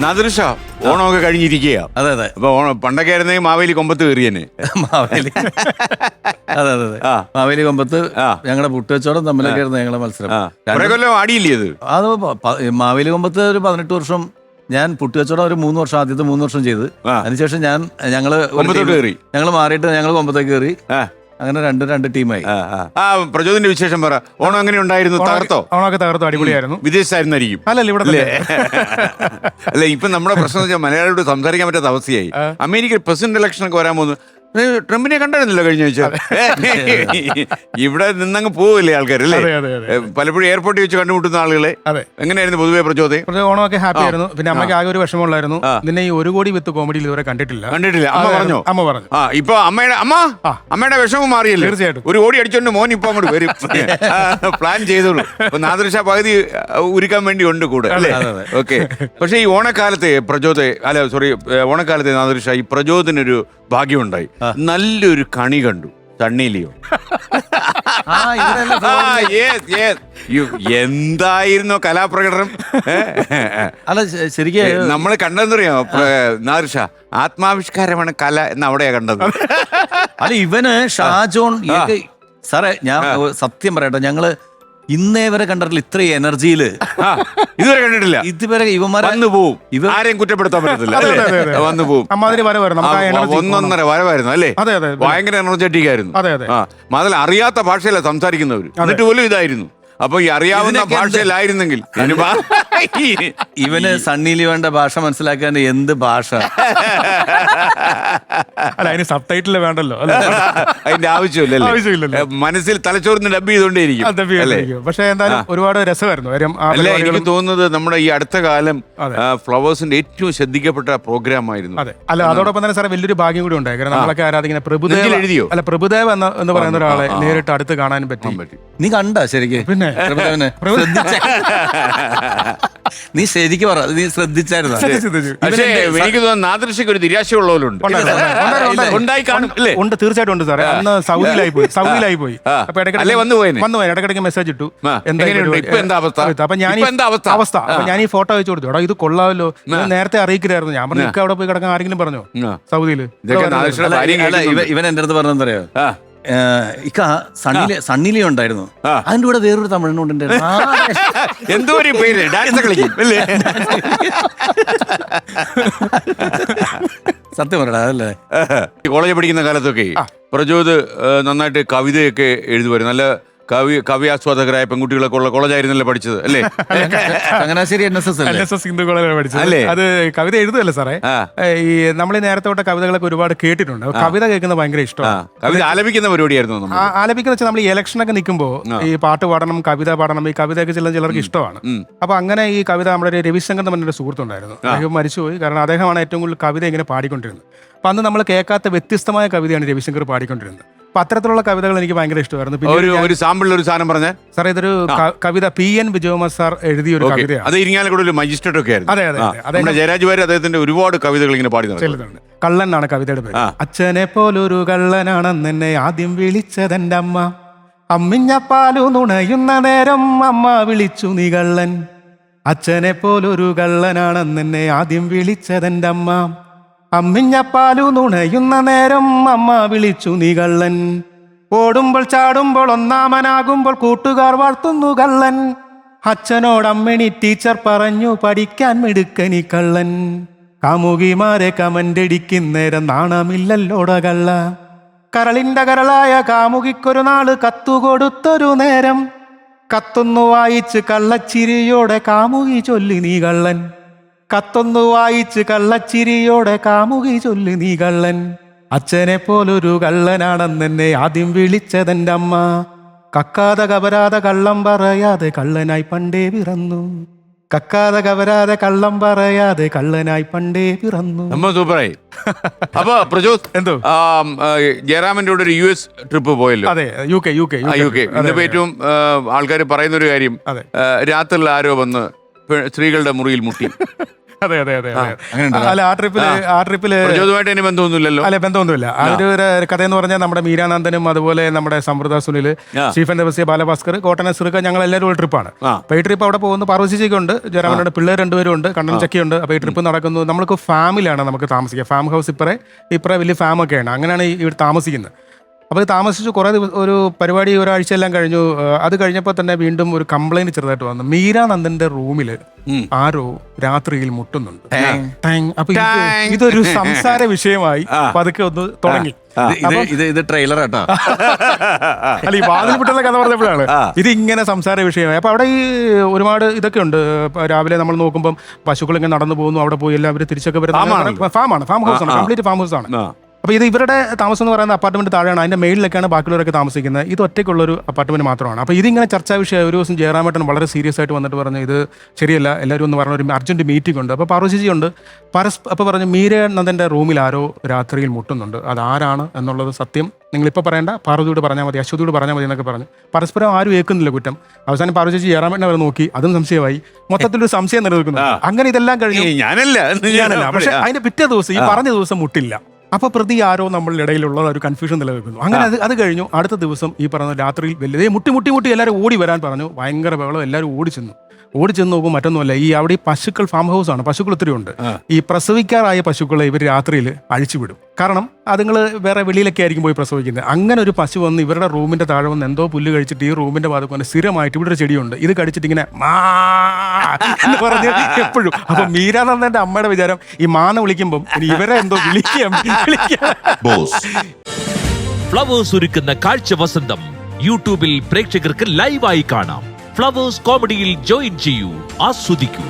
നാദൃശ ഓണമൊക്കെ കഴിഞ്ഞിരിക്കുക. അതെ അതെ. അപ്പൊ പണ്ടൊക്കെ ആയിരുന്നെങ്കിൽ മാവേലി കൊമ്പത്ത് കയറിയനെ. മാവേലി അതെ അതെ അതെ. മാവേലി കൊമ്പത്ത് ഞങ്ങളുടെ പുട്ടുവച്ചോടം തമ്മിലൊക്കെ ആയിരുന്നു ഞങ്ങളുടെ മത്സരം. കുറെ കൊല്ലം ആടിയില്ലേ അത്? മാവേലി കൊമ്പത്ത് ഒരു 18 വർഷം, ഞാൻ പുട്ടുവച്ചോടം ഒരു 3 വർഷം, ആദ്യത്തെ 3 വർഷം ചെയ്ത്. അതിനുശേഷം ഞങ്ങള് മാറിയിട്ട് ഞങ്ങൾ കൊമ്പത്തേക്ക് കയറി. അങ്ങനെ രണ്ട് ടീമായി. പ്രചോദന്റെ വിശേഷം പറ. ഓണം എങ്ങനെ ഉണ്ടായിരുന്നു? തകർത്തോ? ഓണമൊക്കെ തകർത്തു, അടിപൊളിയായിരുന്നു. വിദേശത്തായിരുന്നായിരിക്കും. അല്ലല്ല, ഇവിടെ അല്ല, ഇപ്പൊ നമ്മുടെ പ്രശ്നം വെച്ചാൽ മലയാളിയോട് സംസാരിക്കാൻ പറ്റാത്ത അവസ്ഥയായി. അമേരിക്കയിൽ പ്രസിഡന്റ് ഇലക്ഷൻ ഒക്കെ വരാൻ പോകുന്നു. ട്രംപിനെ കണ്ടായിരുന്നില്ല കഴിഞ്ഞ ആഴ്ച? ഇവിടെ നിന്നങ്ങ് പോവില്ലേ ആൾക്കാരല്ലേ? പലപ്പോഴും എയർപോർട്ടിൽ വെച്ച് കണ്ടുമുട്ടുന്ന ആളുകളെ. എങ്ങനെയായിരുന്നു പൊതുവെ പ്രചോദയം? ഓണമൊക്കെ ഹാപ്പി ആയിരുന്നു. പിന്നെ അമ്മയ്ക്ക് ആകെ ഒരു വിഷമമുള്ളായിരുന്നു, നിന്നെ ഈ 1 കോടി വിത്ത് കോമഡിയിൽ ഇതുവരെ കണ്ടിട്ടില്ല. അമ്മ പറഞ്ഞു. ഇപ്പൊ അമ്മയുടെ വിഷമം മാറിയല്ലോ. തീർച്ചയായിട്ടും. 1 കോടി അടിച്ചോണ്ട് മോൻ ഇപ്പൊ അങ്ങോട്ട് വരും. പ്ലാൻ ചെയ്തോളൂ. അപ്പൊ നാദൃശ പകുതി ഉരുക്കാൻ വേണ്ടി ഉണ്ട് കൂടെ അല്ലേ? ഓക്കെ. പക്ഷെ ഈ ഓണക്കാലത്തെ ഓണക്കാലത്തെ നാദൃശ ഈ പ്രചോദനൊരു ഭാഗ്യമുണ്ടായി. നല്ലൊരു കണി കണ്ടു. തണ്ണീലിയോ എന്തായിരുന്നു കലാപ്രകടനം? അല്ല ശരിക്കും നമ്മള് കണ്ടെന്നറിയാമോ നാദൃശ? ആത്മാവിഷ്കാരമാണ് കല എന്ന് അവിടെയാ കണ്ടത്. അല്ല ഇവന് ഷാജോൺ സാറേ, ഞാൻ സത്യം പറയട്ടെ, ഞങ്ങള് ഇന്നേ വരെ കണ്ടിട്ടില്ല ഇത്രയും എനർജിയില്. ഇതുവരെ കണ്ടിട്ടില്ല. ഇതുവരെ ഇവന്മാരെ വന്നു പോവും. ആരെയും കുറ്റപ്പെടുത്താൻ പറ്റത്തില്ല. വന്നു പോവും. 1.5 വരവായിരുന്നു അല്ലേ? ഭയങ്കര എനർജറ്റിക് ആയിരുന്നു. മാത്രമല്ല അറിയാത്ത ഭാഷയല്ല സംസാരിക്കുന്നവര്, എന്നിട്ട് പോലും ഇതായിരുന്നു. അപ്പൊ ഈ അറിയാവുന്ന ഭാഷയിലായിരുന്നെങ്കിൽ ഇവന് സണ്ണി ലിയോന്റെ ഭാഷ മനസ്സിലാക്കാൻ എന്ത് ഭാഷ? അല്ല, അതിന് സബ് ടൈറ്റിൽ വേണ്ടല്ലോ. അതിന്റെ ആവശ്യമില്ലല്ലോ. മനസ്സിൽ തലച്ചോറിന് ഡബ് ചെയ്തോണ്ടേയിരിക്കും. പക്ഷെ എന്തായാലും ഒരുപാട് രസമായിരുന്നു. അല്ല, എനിക്ക് തോന്നുന്നത് നമ്മുടെ ഈ അടുത്ത കാലം ഫ്ലവേഴ്സിന്റെ ഏറ്റവും ശ്രദ്ധിക്കപ്പെട്ട പ്രോഗ്രാം ആയിരുന്നു. അല്ല, അതോടൊപ്പം തന്നെ സാറേ വലിയൊരു ഭാഗ്യം കൂടി ഉണ്ടായി. കാരണം നമ്മളൊക്കെ ആരാധിക്കുന്ന പ്രഭുദേവ് എന്ന് പറയുന്ന ഒരാളെ നേരിട്ട് അടുത്ത് കാണാനും പറ്റി. നീ കണ്ട ശരിക്കും? പിന്നെ നീ ശരിക്കും പറ, നീ ശ്രദ്ധിച്ചായിരുന്നു? പക്ഷേ എനിക്ക് തോന്നുന്നു നാദൃശയ്ക്ക് ഒരു നിരാശയുള്ളവരുണ്ട്. ഉണ്ട്, തീർച്ചയായിട്ടും ഉണ്ട് സാറേ. അന്ന് സൗദിയിലായി പോയി. അപ്പൊ ഇടയ്ക്കിടയ്ക്ക് മെസ്സേജ് ഇട്ടു, അപ്പൊ ഞാൻ ഈ ഫോട്ടോ അയച്ചു കൊടുത്തു. എടാ ഇത് കൊള്ളാമല്ലോ, ഞാൻ നേരത്തെ അറിയിക്കലായിരുന്നു. ഞാൻ പറഞ്ഞു അവിടെ പോയി കിടക്കാൻ ആരെങ്കിലും പറഞ്ഞോ സൗദിയില്? ഇവൻ എന്റെ അടുത്ത് പറഞ്ഞെന്തറിയോ, സണ്ണിലി ഉണ്ടായിരുന്നു, അതിന്റെ കൂടെ വേറൊരു തമിഴനുണ്ടായിരുന്നു. എന്തോ ഒരു പേര്, ഡാൻസ് കളിക്കും. സത്യം പറയടാ, അതല്ലേ? കോളേജിൽ പഠിക്കുന്ന കാലത്തൊക്കെ പ്രചോദ് നന്നായിട്ട് കവിതയൊക്കെ എഴുതുമായിരുന്നു. നല്ല കവിയാസ്വാദകരായ പെൺകുട്ടികളൊക്കെ ഉള്ള കോളേജായിരുന്നല്ലോ പഠിച്ചത് അല്ലേ? ചങ്ങനാശ്ശേരി NSS ഹിന്ദു കോളേജിലാണ് പഠിച്ചത്. അത് കവിത എഴുതുകയല്ലേ സാറേ? ഈ നമ്മൾ ഈ നേരത്തെ തൊട്ട കവിതകളൊക്കെ ഒരുപാട് കേട്ടിട്ടുണ്ട്. കവിത കേൾക്കുന്നത് ഭയങ്കര ഇഷ്ടമാണ്. കവിത ആലപിക്കുന്ന പരിപാടിയായിരുന്നു. ആലപിക്കുന്ന വെച്ചാൽ നമ്മൾ ഈ ഇലക്ഷനൊക്കെ നിൽക്കുമ്പോൾ ഈ പാട്ട് പാടണം, കവിത പാടണം. ഈ കവിതയൊക്കെ ചിലർക്ക് ഇഷ്ടമാണ്. അപ്പൊ അങ്ങനെ ഈ കവിത നമ്മുടെ രവിശങ്കർ എന്ന് പറഞ്ഞൊരു സുഹൃത്തുണ്ടായിരുന്നു. അദ്ദേഹം മരിച്ചുപോയി. കാരണം അദ്ദേഹമാണ് ഏറ്റവും കൂടുതൽ കവിത ഇങ്ങനെ പാടിക്കൊണ്ടിരുന്നത്. അപ്പൊ അന്ന് നമ്മൾ കേൾക്കാത്ത വ്യത്യസ്തമായ കവിതയാണ് രവിശങ്കർ പാടിക്കൊണ്ടിരുന്നത്. അപ്പൊ അത്തരത്തിലുള്ള കവിതകൾ എനിക്ക് ഭയങ്കര ഇഷ്ടമായിരുന്നു. ഒരു സാമ്പിൾ ഒരു സാധനം പറഞ്ഞാൽ സാറേ, ഇതൊരു കവിത PN വിജയകുമാർ സാർ എഴുതിയ ഒരു കവിതയാണ്. അത് ഇരിങ്ങാലക്കുട ഒരു മജിസ്ട്രേറ്റ് ഒക്കെ ആയിരുന്നു. അതെ. ജയരാജ് വാര്യർ അദ്ദേഹത്തിന്റെ ഒരുപാട് കവിതകൾ ഇങ്ങനെ പാടി. കള്ളൻ എന്നാണ് കവിതയുടെ പേര്. അച്ഛനെ പോലൊരു കള്ളനാണെന്നെ ആദ്യം വിളിച്ചതെന്റെ അമ്മ, അമ്മിഞ്ഞപ്പാലു നുണയുന്ന നേരം അമ്മ വിളിച്ചു നീ കള്ളൻ. അച്ഛനെ പോലൊരു കള്ളനാണെന്നെ ആദ്യം വിളിച്ചതെന്റെ അമ്മ, അമ്മിഞ്ഞപ്പാലു നുണയുന്ന നേരം അമ്മ വിളിച്ചു നീ കള്ളൻ. ഓടുമ്പോൾ ചാടുമ്പോൾ ഒന്നാമനാകുമ്പോൾ കൂട്ടുകാർ വാഴ്ത്തുന്നു കള്ളൻ. അച്ഛനോടമ്മണി ടീച്ചർ പറഞ്ഞു പഠിക്കാൻ മിടുക്കനി കള്ളൻ. കാമുകിമാരെ കമന്റടിക്കുന്നേരം നാണമില്ലല്ലോട കള്ള. കരളിന്റെ കരളായ കാമുകിക്കൊരു നാള് കത്തുകൊടുത്തൊരു നേരം, കത്തൊന്നു വായിച്ച് കള്ളച്ചിരിയോടെ കാമുകി ചൊല്ലി നീ കള്ളൻ. കത്തൊന്നു വായിച്ച് കള്ളച്ചിരിയോടെ കാമുകി ചൊല്ലി നീ കള്ളൻ. അച്ഛനെ പോലൊരു കള്ളനാണെന്നെ ആദ്യം വിളിച്ചതെന്റെ അമ്മ, കക്കാതെ കവരാതെ കള്ളം പറയാതെ കള്ളനായി പണ്ടേ പിറന്നു. കക്കാതെ കവരാതെ കള്ളം പറയാതെ കള്ളനായി പണ്ടേ പിറന്നു. സൂപ്പറായി. അപ്പൊ പ്രജോത് എന്തോ ജയറാമിന്റെ കൂടെ ഒരു US ട്രിപ്പ് പോയല്ലോ? അതെ, UK. ഇന്നിപ്പോ ഏറ്റവും ആൾക്കാർ പറയുന്ന ഒരു കാര്യം, രാത്രിയിൽ ആരോ വന്ന് സ്ത്രീകളുടെ മുറിയിൽ മുട്ടി. അതെ അതെ അതെ അതെ. അങ്ങനെയുണ്ടോ? അല്ല ആ ട്രിപ്പില് പ്രചോദനമായിട്ട് അതിന് ബന്ധമൊന്നുമില്ലല്ലോ. അല്ലെ ബന്ധമൊന്നുമില്ല. അതൊരു കഥ എന്ന് പറഞ്ഞാൽ നമ്മുടെ മീരാനന്ദനും അതുപോലെ നമ്മുടെ സമൃദ്ധ സുനിൽ, സ്റ്റീഫൻ ദേവസ്യ, ബാലഭാസ്കർ, കോട്ടന സിറുക്ക, ഞങ്ങൾ എല്ലാവരും ഒരു ട്രിപ്പാണ്. അപ്പൊ ഈ ട്രിപ്പ് അവിടെ പോകുന്നു. പാർവശിച്ചിക്കുണ്ട്, ജയറാമനുണ്ട്, പിള്ളേർ 2 പേരും ഉണ്ട്, കണ്ണൻ ചക്കിയുണ്ട്. അപ്പൊ ഈ ട്രിപ്പ് നടക്കുന്നു. നമ്മൾക്ക് ഫാമിലാണ് നമുക്ക് താമസിക്കുക. ഫാം ഹൗസ് ഇപ്പറേ വലിയ ഫാമൊക്കെയാണ്. അങ്ങനെയാണ് ഇവിടെ താമസിക്കുന്നത്. അപ്പോൾ ഇത് താമസിച്ചു കുറേ ഒരു പരിപാടി ഒരാഴ്ച എല്ലാം കഴിഞ്ഞു. അത് കഴിഞ്ഞപ്പോൾ തന്നെ വീണ്ടും ഒരു കംപ്ലൈന്റ് ചെറുതായിട്ട് വന്നു. മീരാനന്ദന്റെ റൂമിൽ ആരോ രാത്രിയിൽ മുട്ടുന്നുണ്ട്. അപ്പൊ ഇതൊരു സംസാര വിഷയമായി പതുക്കെ ഒന്ന് തുടങ്ങി. ഇത് ട്രെയിലർ ആട്ടോ. അല്ല, ഈ വാതിൽ മുട്ടുന്ന കഥ പറഞ്ഞപ്പോഴാണ് ഇത് ഇങ്ങനെ സംസാര വിഷയമായി. അപ്പൊ അവിടെ ഈ ഒരുപാട് ഇതൊക്കെ ഉണ്ട്. രാവിലെ നമ്മൾ നോക്കുമ്പോൾ പശുക്കൾ ഇങ്ങനെ നടന്നു പോകുന്നു. അവിടെ പോയി എല്ലാവരും തിരിച്ചൊക്കെ വരുന്നത് ഫാം ഹൗസ് ആണ്, കംപ്ലീറ്റ് ഫാം ഹൗസ് ആണ്. അപ്പോൾ ഇത് ഇവരുടെ താമസം എന്ന് പറയുന്ന അപ്പാർട്ട്മെന്റ് താഴെയാണ്. അതിന്റെ മേളിലൊക്കെയാണ് ബാക്കിയുള്ളവരൊക്കെ താമസിക്കുന്നത്. ഇത് ഒറ്റയ്ക്കുള്ളൊരു അപ്പാർട്ട്മെന്റ് മാത്രമാണ്. അപ്പോൾ ഇതിങ്ങനെ ചർച്ചാ വിഷയം. ഒരു ദിവസം ജയറാമേട്ടൻ വളരെ സീരിയസ് ആയിട്ട് വന്നിട്ട് പറഞ്ഞു, ഇത് ശരിയല്ല, എല്ലാവരും ഒന്ന് പറഞ്ഞ ഒരു അർജന്റ് മീറ്റിംഗ് ഉണ്ട്. അപ്പോൾ പാർവശിജി ഉണ്ട്. അപ്പോൾ പറഞ്ഞു, മീരാനന്ദന്റെ റൂമിൽ ആരോ രാത്രിയിൽ മുട്ടുന്നുണ്ട്. അതാരാണ് എന്നുള്ളത് സത്യം നിങ്ങളിപ്പോൾ പറയേണ്ട, പാർവതിയോട് പറഞ്ഞാൽ മതി, അശ്വതിയോട് പറഞ്ഞാൽ മതി എന്നൊക്കെ പറഞ്ഞു. പരസ്പരം ആരും ഏൽക്കുന്നില്ല കുറ്റം. അവസാനം പാർവശിജി ജയറാമേട്ടനെ അവർ നോക്കി, അതും സംശയമായി. മൊത്തത്തിലൊരു സംശയം നിലനിൽക്കുന്നു. അങ്ങനെ ഇതെല്ലാം കഴിഞ്ഞു. ഞാനല്ല. പക്ഷെ അതിന്റെ പിറ്റേ ദിവസം, ഈ പറഞ്ഞ ദിവസം മുട്ടില്ല. അപ്പൊ പ്രതി ആരോ നമ്മളുടെ ഇടയിലുള്ള ഒരു കൺഫ്യൂഷൻ നിലനിൽക്കുന്നു. അങ്ങനെ അത് കഴിഞ്ഞു. അടുത്ത ദിവസം ഈ പറഞ്ഞ രാത്രിയിൽ വലിയ മുട്ടി എല്ലാവരും ഓടി വരാൻ പറഞ്ഞു. ഭയങ്കര ബഹളം. എല്ലാവരും ഓടിച്ചെന്ന് നോക്കും. മറ്റൊന്നുമല്ല, ഈ അവിടെ ഈ പശുക്കൾ ഫാം ഹൗസ് ആണ്. പശുക്കൾ ഒത്തിരി ഉണ്ട്. ഈ പ്രസവിക്കാറായ പശുക്കളെ ഇവർ രാത്രിയിൽ അഴിച്ചുവിടും. കാരണം അതുങ്ങൾ വേറെ വെളിയിലൊക്കെ ആയിരിക്കും പോയി പ്രസവിക്കുന്നത്. അങ്ങനെ ഒരു പശു വന്ന് ഇവരുടെ റൂമിന്റെ താഴെ വന്ന് എന്തോ പുല്ല് കഴിച്ചിട്ട് ഈ റൂമിന്റെ ഭാഗത്ത് വന്ന് സ്ഥിരമായിട്ട് ഇവിടെ ഒരു ചെടിയുണ്ട്, ഇത് കടിച്ചിട്ട് ഇങ്ങനെ എന്ന് പറഞ്ഞ് എപ്പോഴും. അപ്പൊ മീരാനന്ദന്റെ അമ്മയുടെ വിചാരം ഈ മാന വിളിക്കുമ്പം ഇവരെ എന്തോ വിളിക്കാം. ഫ്ലവേഴ്സ് ഒരുക്കുന്ന കാഴ്ച വസന്തം യൂട്യൂബിൽ പ്രേക്ഷകർക്ക് ലൈവായി കാണാം. ഫ്ലവേഴ്സ് കോമഡിയിൽ ജോയിൻ ചെയ്യൂ, ആസ്വദിക്കൂ.